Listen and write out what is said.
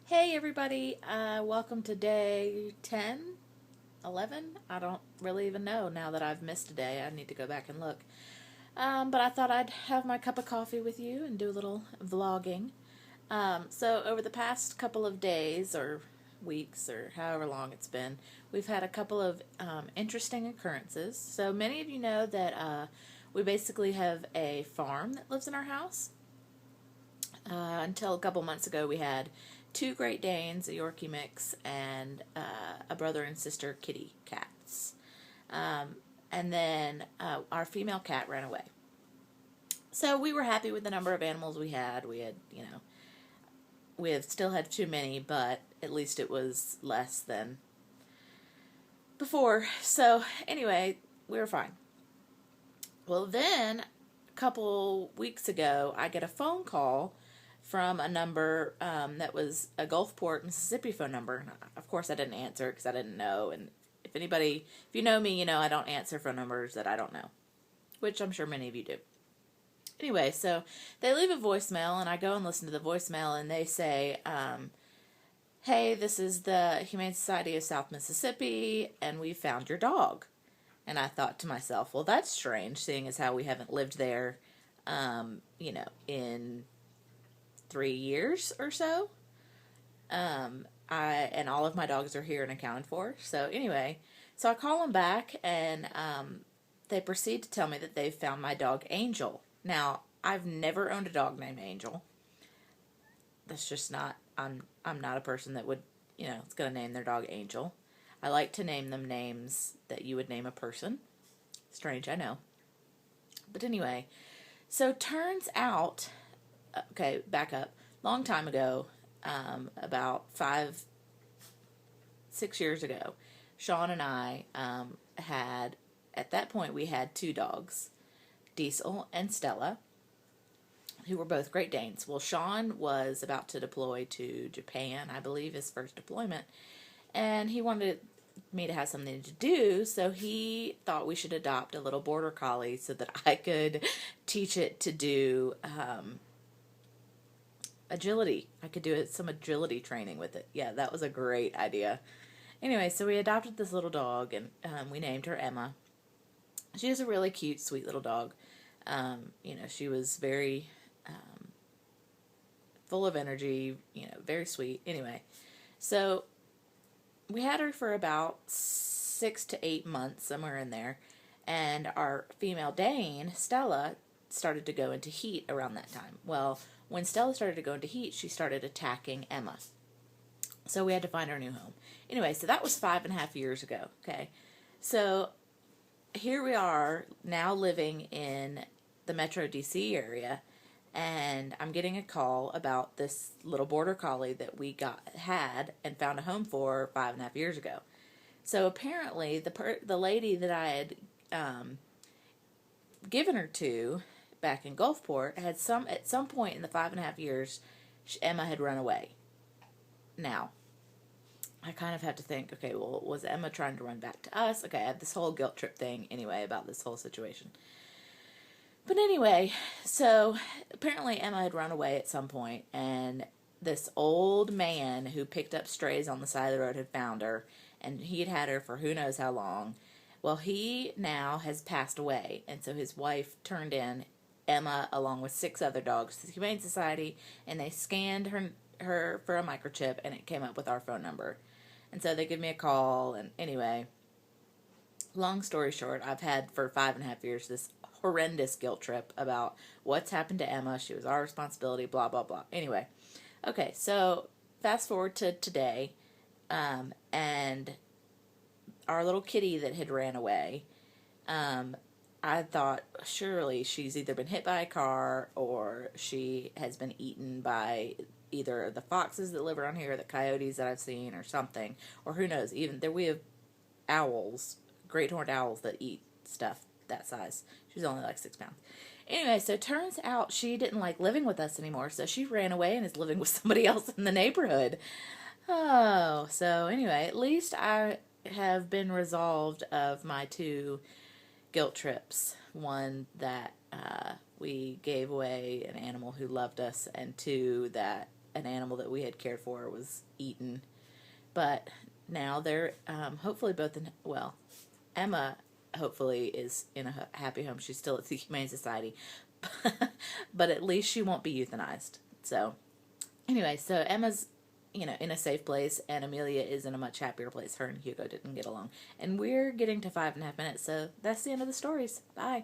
Hey everybody, welcome to day 10, 11. I don't really even know now that I've missed a day. I need to go back and look. But I thought I'd have my cup of coffee with you and do a little vlogging. So over the past couple of days or weeks or however long it's been, we've had a couple of interesting occurrences. So many of you know that we basically have a farm that lives in our house. Until a couple months ago, we had two Great Danes, a Yorkie mix, and a brother and sister kitty cats. And then our female cat ran away. So we were happy with the number of animals we had. We have still had too many, but at least it was less than before. So anyway, we were fine. Well, then a couple weeks ago, I get a phone call from a number that was a Gulfport, Mississippi phone number. Of course, I didn't answer because I didn't know. And if you know me, you know I don't answer phone numbers that I don't know, which I'm sure many of you do. Anyway, so they leave a voicemail, and I go and listen to the voicemail, and they say, hey, this is the Humane Society of South Mississippi, and we found your dog. And I thought to myself, well, that's strange, seeing as how we haven't lived there, in 3 years or so. And all of my dogs are here and accounted for. So anyway, so I call them back, and they proceed to tell me that they've found my dog Angel. Now, I've never owned a dog named Angel. That's just not. I'm not a person that would, is going to name their dog Angel. I like to name them names that you would name a person. Strange, I know. But anyway, so turns out, okay, back up. Long time ago, about 5, 6 years ago, Sean and I at that point, we had two dogs, Diesel and Stella, who were both Great Danes. Well, Sean was about to deploy to Japan, I believe, his first deployment, and he wanted me to have something to do, so he thought we should adopt a little border collie so that I could teach it to do agility. I could do some agility training with it. Yeah, that was a great idea. Anyway, so we adopted this little dog, and we named her Emma. She is a really cute, sweet little dog. She was very full of energy, very sweet. Anyway, so we had her for about 6 to 8 months, somewhere in there, and our female Dane, Stella, started to go into heat around that time. Well, when Stella started to go into heat, she started attacking Emma. So we had to find her a new home. Anyway, so that was 5.5 years ago, okay? So here we are now living in the Metro DC area, and I'm getting a call about this little border collie that we had and found a home for 5.5 years ago. So apparently the lady that I had given her to back in Gulfport had at some point in the 5.5 years, Emma had run away. Now, I kind of have to think, okay, well, was Emma trying to run back to us? Okay, I have this whole guilt trip thing anyway about this whole situation. But anyway, so apparently Emma had run away at some point, and this old man who picked up strays on the side of the road had found her, and he had her for who knows how long. Well, he now has passed away, and so his wife turned in Emma along with 6 other dogs to the Humane Society, and they scanned her for a microchip, and it came up with our phone number. And so they give me a call, and anyway, long story short, I've had for 5.5 years this horrendous guilt trip about what's happened to Emma. She was our responsibility, blah, blah, blah. Anyway, okay, so fast forward to today, and our little kitty that had ran away, I thought surely she's either been hit by a car or she has been eaten by either the foxes that live around here, or the coyotes that I've seen, or something, or who knows. Even there we have owls, great horned owls that eat stuff that size. She was only like 6 pounds. Anyway, so it turns out she didn't like living with us anymore, so she ran away and is living with somebody else in the neighborhood. Oh, so anyway, at least I have been resolved of my 2 guilt trips. One, that we gave away an animal who loved us, and 2, that an animal that we had cared for was eaten. But now they're hopefully both in, well, Emma hopefully is in a happy home. She's still at the Humane Society, but at least she won't be euthanized. So anyway, so Emma's, in a safe place, and Amelia is in a much happier place. Her and Hugo didn't get along. And we're getting to 5.5 minutes, so that's the end of the stories. Bye.